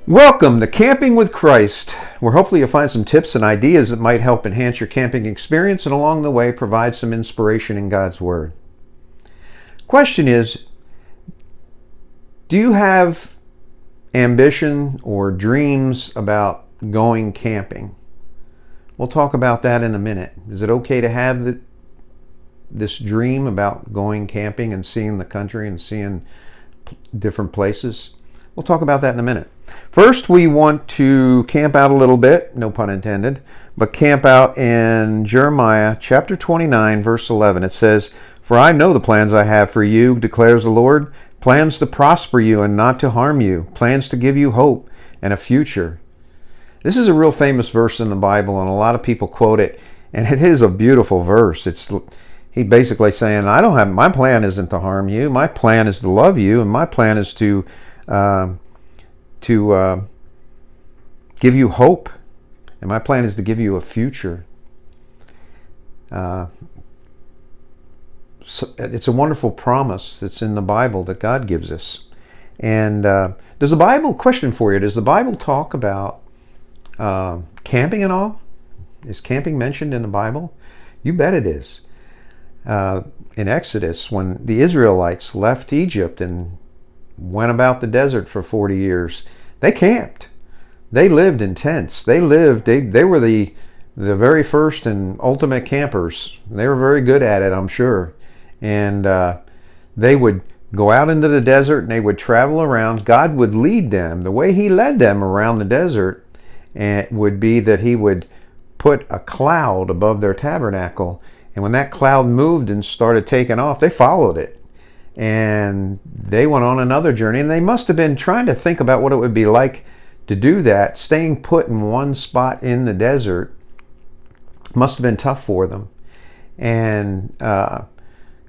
Welcome to Camping with Christ, where hopefully you'll find some tips and ideas that might help enhance your camping experience and along the way provide some inspiration in God's Word. Question is, do you have ambition or dreams about going camping? We'll talk about that in a minute. Is it okay to have this dream about going camping and seeing the country and seeing different places? We'll talk about that in a minute. First, we want to camp out a little bit, no pun intended, but camp out in Jeremiah chapter 29, verse 11. It says, "For I know the plans I have for you, declares the Lord, plans to prosper you and not to harm you, plans to give you hope and a future." This is a real famous verse in the Bible, and a lot of people quote it, and it is a beautiful verse. He basically saying, my plan isn't to harm you. My plan is to love you, and my plan is to give you hope, and my plan is to give you a future. So it's a wonderful promise that's in the Bible that God gives us. And does the Bible, question for you, does the Bible talk about camping at all? Is camping mentioned in the Bible? You bet it is. In Exodus, when the Israelites left Egypt and went about the desert for 40 years, they camped. They lived in tents. They were the very first and ultimate campers. They were very good at it, I'm sure. And they would go out into the desert and they would travel around. God would lead them. The way He led them around the desert would be that He would put a cloud above their tabernacle. And when that cloud moved and started taking off, they followed it. And they went on another journey, and they must have been trying to think about what it would be like to do that. Staying put in one spot in the desert must have been tough for them, and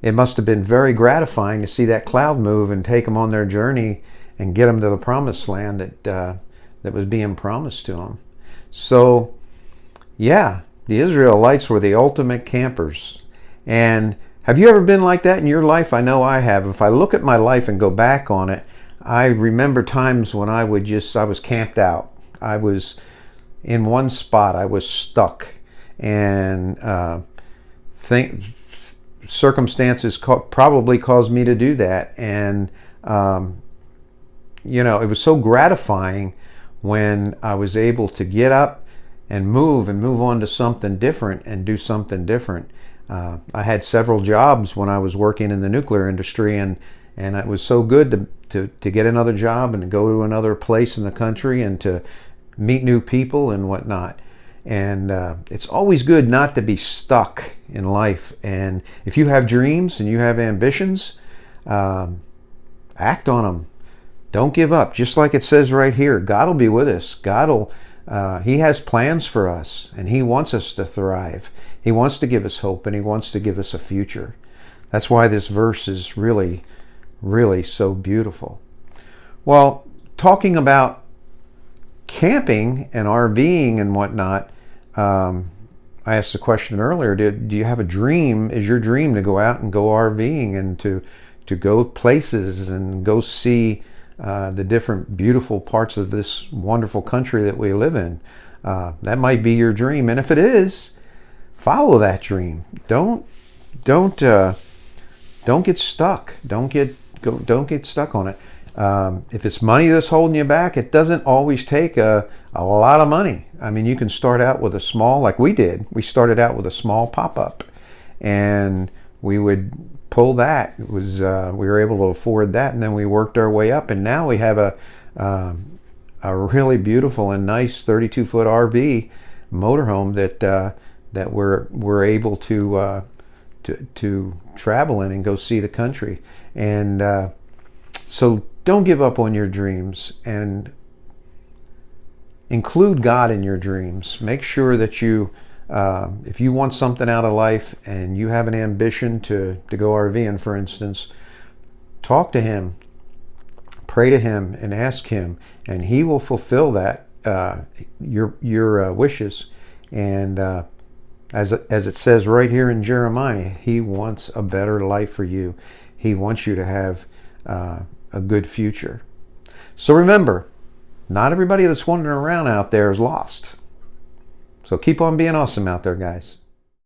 it must have been very gratifying to see that cloud move and take them on their journey and get them to the promised land that was being promised to them. So yeah, the Israelites were the ultimate campers. And have you ever been like that in your life? I know I have. If I look at my life and go back on it, I remember times when I was camped out. I was in one spot. I was stuck. And circumstances probably caused me to do that. And, it was so gratifying when I was able to get up and move on to something different and do something different. I had several jobs when I was working in the nuclear industry, and it was so good to get another job and to go to another place in the country and to meet new people and whatnot. And it's always good not to be stuck in life. And if you have dreams and you have ambitions, act on them. Don't give up. Just like it says right here, God will be with us. He has plans for us, and He wants us to thrive. He wants to give us hope, and He wants to give us a future. That's why this verse is really, really so beautiful. Well, talking about camping and RVing and whatnot, I asked the question earlier, do you have a dream? Is your dream to go out and go RVing and to go places and go see the different beautiful parts of this wonderful country that we live in? That might be your dream, and if it is, follow that dream. Don't get stuck. Don't get stuck on it. If it's money that's holding you back, it doesn't always take a lot of money. I mean, you can start out with a small, like we did. We started out with a small pop-up, and we would pull that. It was we were able to afford that, and then we worked our way up, and now we have a really beautiful and nice 32-foot RV motorhome that we're able to travel in and go see the country. And so don't give up on your dreams, and include God in your dreams. Make sure that if you want something out of life and you have an ambition to go RVing, for instance, talk to Him, pray to Him, and ask Him, and He will fulfill that your wishes. And as it says right here in Jeremiah, He wants a better life for you. He wants you to have a good future. So remember, Not everybody that's wandering around out there is lost. So keep on being awesome out there, guys.